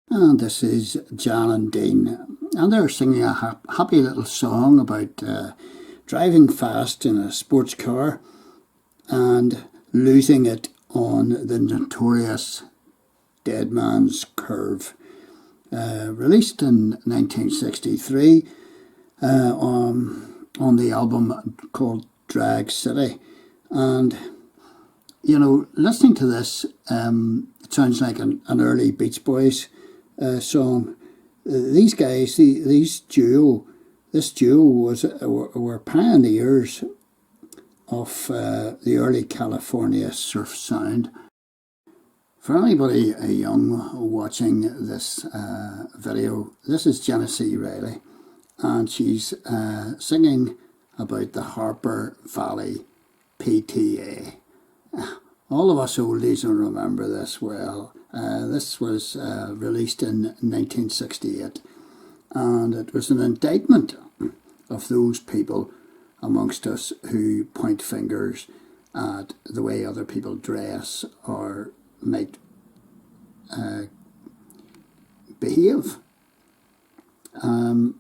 And this is Jan and Dean, and they're singing a happy little song about driving fast in a sports car and losing it on the notorious Dead Man's Curve. Released in 1963 on the album called Drag City. And, you know, listening to this, it sounds like an early Beach Boys song. These guys, this duo were pioneers of the early California surf sound. For anybody young watching this video, this is Genesee Riley, and she's singing about the Harper Valley PTA. All of us oldies will remember this well. This was released in 1968, and it was an indictment of those people amongst us who point fingers at the way other people dress or might behave. The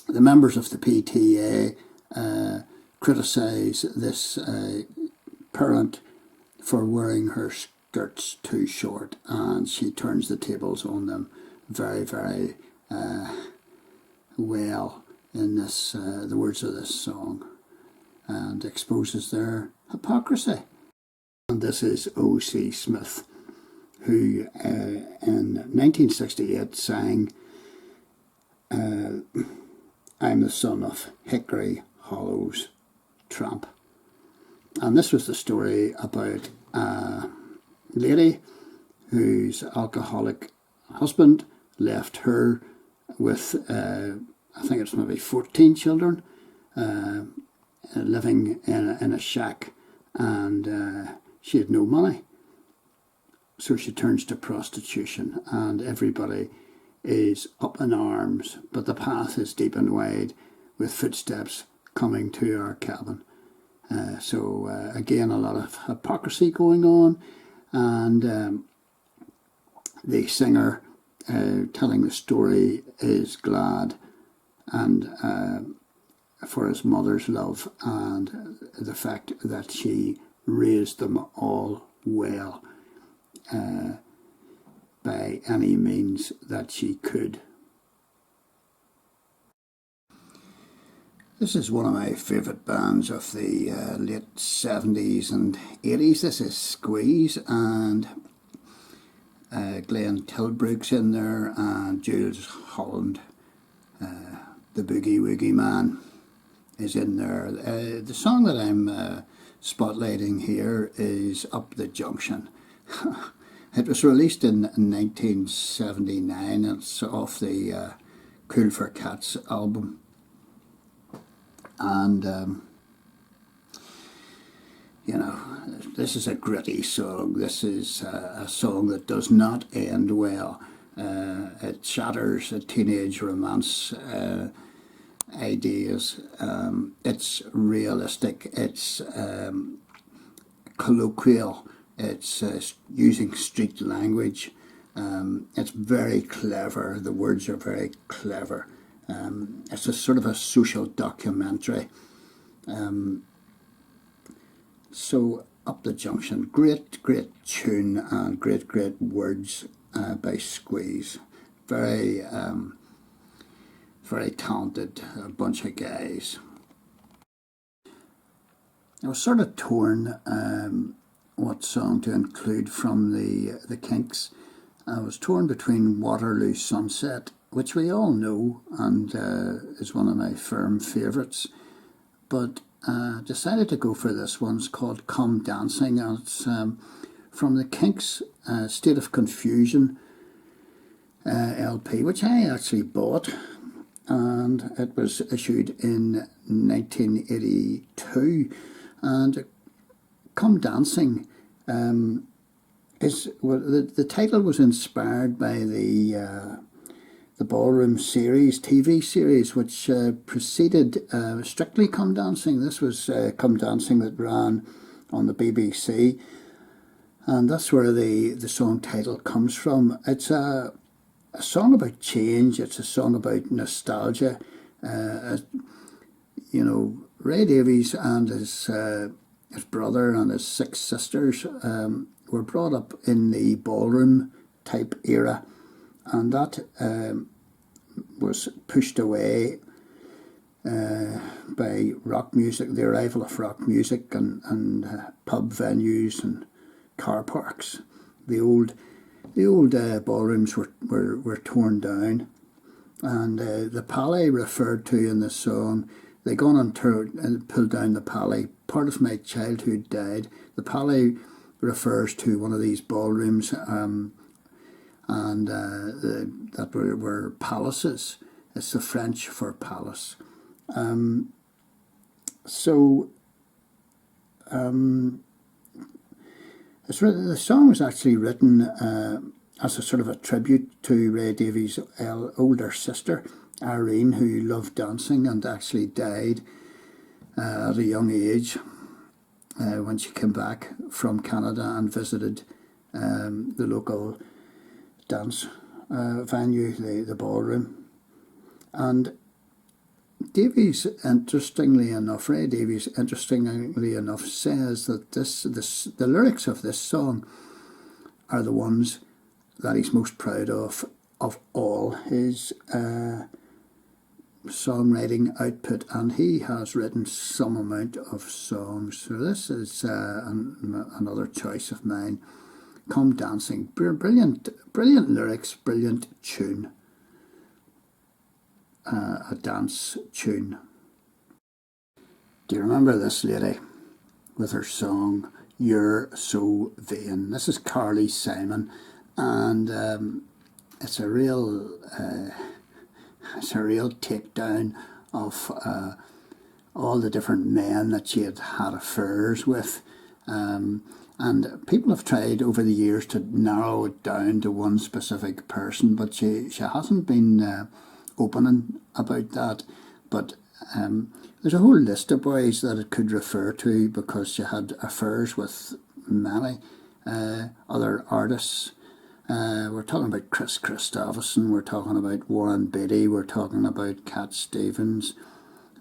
members of the PTA criticise this parent for wearing her skirts too short, and she turns the tables on them very, very well in this the words of this song, and exposes their hypocrisy. And this is O.C. Smith, who in 1968 sang I'm the son of Hickory Hollow's tramp. And this was the story about a lady whose alcoholic husband left her with, I think it's maybe 14 children, living in a shack, and she had no money. So she turns to prostitution, and everybody is up in arms, but the path is deep and wide with footsteps coming to our cabin. So again, a lot of hypocrisy going on, and the singer telling the story is glad and for his mother's love and the fact that she raised them all well by any means that she could. This is one of my favourite bands of the late 70s and 80s. This is Squeeze, and Glenn Tilbrook's in there, and Jules Holland, the Boogie Woogie Man, is in there. The song that I'm spotlighting here is Up the Junction. It was released in 1979. It's off the Cool for Cats album. And, you know, this is a gritty song. This is a song that does not end well. It shatters teenage romance ideas. It's realistic. It's colloquial. It's using street language. It's very clever. The words are very clever. It's a sort of a social documentary. So Up the Junction, great tune and great words by Squeeze. Very talented bunch of guys. I was sort of torn what song to include from the Kinks. I was torn between Waterloo Sunset, which we all know and is one of my firm favourites, but decided to go for this one. It's called Come Dancing, and it's from the Kinks' State of Confusion LP, which I actually bought, and it was issued in 1982. And Come Dancing the title was inspired by the Ballroom series, TV series, which preceded Strictly Come Dancing. This was Come Dancing that ran on the BBC. And that's where the song title comes from. It's a song about change. It's a song about nostalgia. You know, Ray Davies and his brother and his 6 sisters were brought up in the ballroom type era, and that was pushed away by rock music, the arrival of rock music and pub venues and car parks. The old ballrooms were torn down, and the palais referred to in the song, they gone and pulled down the palais. Part of my childhood died. The palais refers to one of these ballrooms, and that were palaces. It's the French for palace. The song was actually written as a sort of a tribute to Ray Davies' older sister, Irene, who loved dancing and actually died at a young age when she came back from Canada and visited the local dance venue, the ballroom. And Davies, Ray Davies, interestingly enough, says that the lyrics of this song are the ones that he's most proud of all his songwriting output, and he has written some amount of songs. So this is another choice of mine. Come Dancing, brilliant lyrics, brilliant tune. A dance tune. Do you remember this lady with her song Youre So Vain? This is Carly Simon, and it's a real takedown of all the different men that she had affairs with. And people have tried over the years to narrow it down to one specific person, but she hasn't been opening about that. But there's a whole list of boys that it could refer to, because she had affairs with many other artists. We're talking about Chris Christopherson, we're talking about Warren Beatty, we're talking about Cat Stevens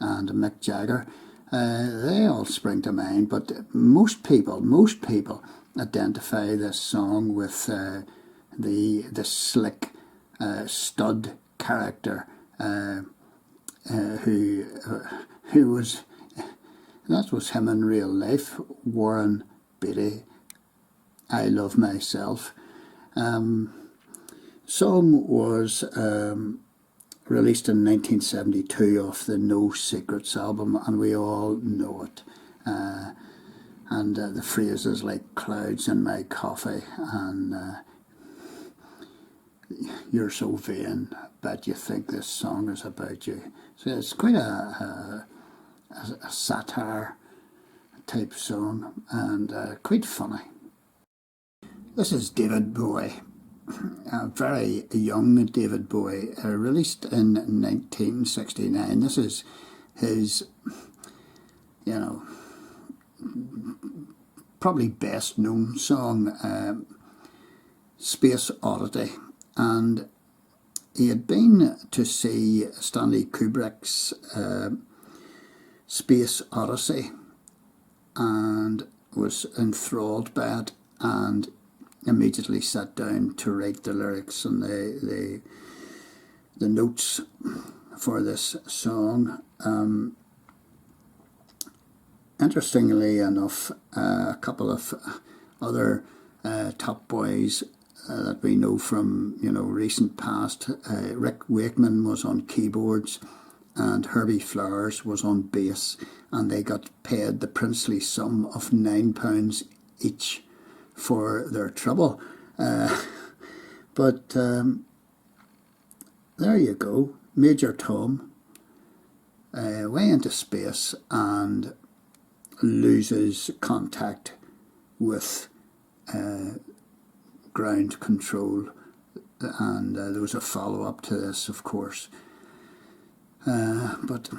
and Mick Jagger. They all spring to mind, but most people identify this song with the slick stud character who was, that was him in real life, Warren Beatty. I Love Myself. Song was released in 1972 off the No Secrets album, and we all know it. And the phrases like clouds in my coffee and you're so vain, bet you think this song is about you. So it's quite a satire type song, and quite funny. This is David Bowie, a very young David Bowie, released in 1969. This is his, probably best known song, Space Oddity. And he had been to see Stanley Kubrick's Space Odyssey and was enthralled by it, and immediately sat down to write the lyrics and the notes for this song. Interestingly enough, a couple of other top boys that we know from recent past, Rick Wakeman was on keyboards and Herbie Flowers was on bass, and they got paid the princely sum of £9 each for their trouble. But there you go, Major Tom way into space and loses contact with ground control, and there was a follow-up to this, of course. But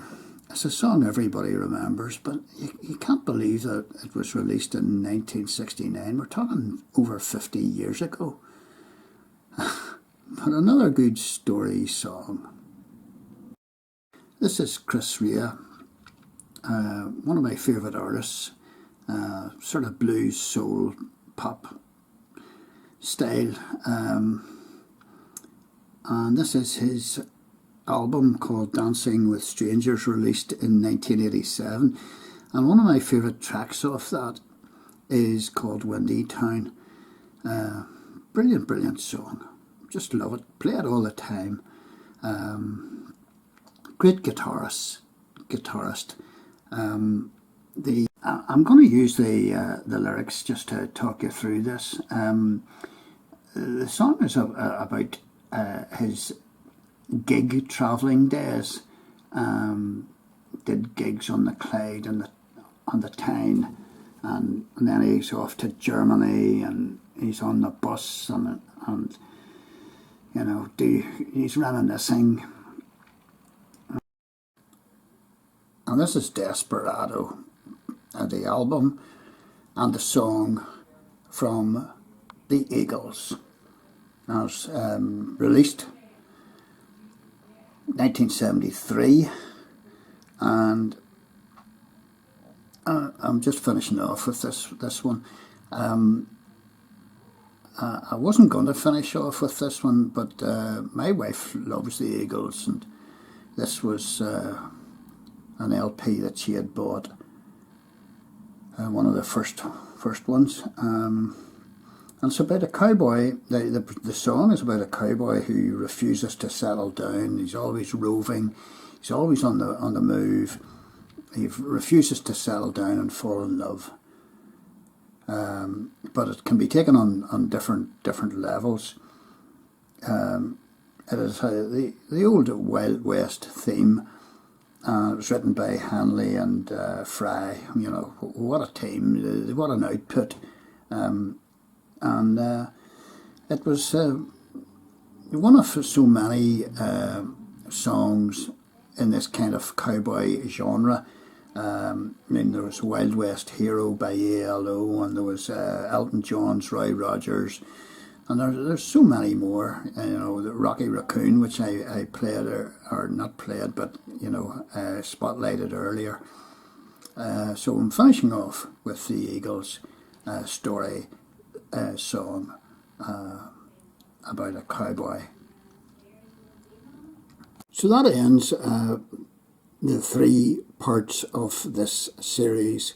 It's a song everybody remembers, but you can't believe that it was released in 1969. We're talking over 50 years ago. But another good story song. This is Chris Rea, one of my favourite artists, sort of blues, soul, pop style. And this is his album called Dancing with Strangers, released in 1987. And one of my favourite tracks off that is called Wendy Town. Brilliant, brilliant song. Just love it. Play it all the time. Great guitarist. I'm going to use the lyrics just to talk you through this. The song is about his gig travelling days. Did gigs on the Clyde and on the Tyne, and then he's off to Germany, and he's on the bus, and you know, he's reminiscing. And this is Desperado, the album and the song from the Eagles. It was released 1973, and I'm just finishing off with this one. I wasn't going to finish off with this one, but my wife loves the Eagles, and this was an LP that she had bought, one of the first ones. And it's about a cowboy. The song is about a cowboy who refuses to settle down. He's always roving. He's always on the move. He refuses to settle down and fall in love. But it can be taken on different levels. It is the old Wild West theme. It was written by Hanley and Fry. You know, what a team! What an output! And it was one of so many songs in this kind of cowboy genre. I mean, there was Wild West Hero by ELO, and there was Elton John's Roy Rogers, and there's so many more. You know, the Rocky Raccoon, which I played or not played, but you know, spotlighted earlier. So I'm finishing off with the Eagles story. Song about a cowboy. So that ends the 3 parts of this series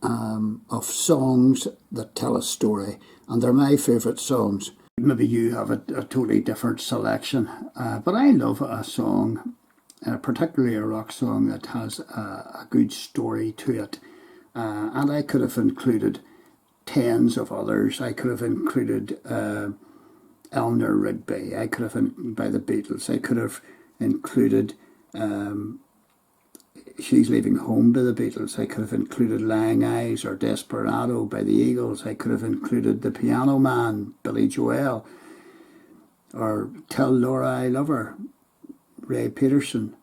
of songs that tell a story, and they're my favourite songs. Maybe you have a totally different selection, but I love a song, particularly a rock song that has a good story to it, and I could have included tens of others. I could have included Eleanor Rigby. I could have by the Beatles. I could have included She's Leaving Home by the Beatles. I could have included Lying Eyes or Desperado by the Eagles. I could have included The Piano Man, Billy Joel, or Tell Laura I Love Her, Ray Peterson,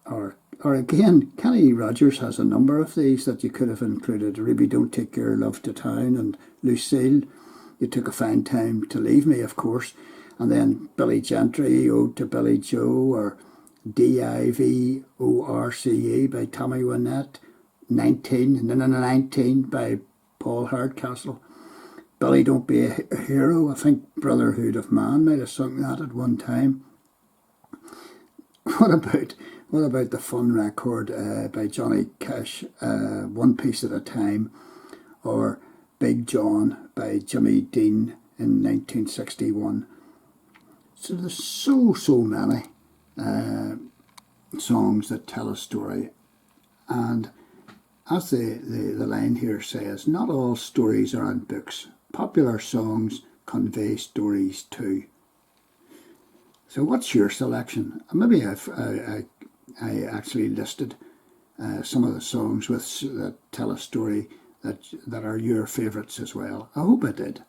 or again, Kenny Rogers has a number of these that you could have included. Ruby Don't Take Your Love to Town, and Lucille, You Took a Fine Time to Leave Me, of course. And then Billy Gentry, Ode to Billy Joe, or Divorce by Tommy Wynette, 19 by Paul Hardcastle. Billy Don't Be a Hero, I think Brotherhood of Man might have sung that at one time. What about the fun record by Johnny Cash, One Piece at a Time, or Big John by Jimmy Dean in 1961. So there's so many songs that tell a story, and as the line here says, not all stories are in books. Popular songs convey stories too. So what's your selection? Maybe I actually listed some of the songs that tell a story that are your favourites as well. I hope I did.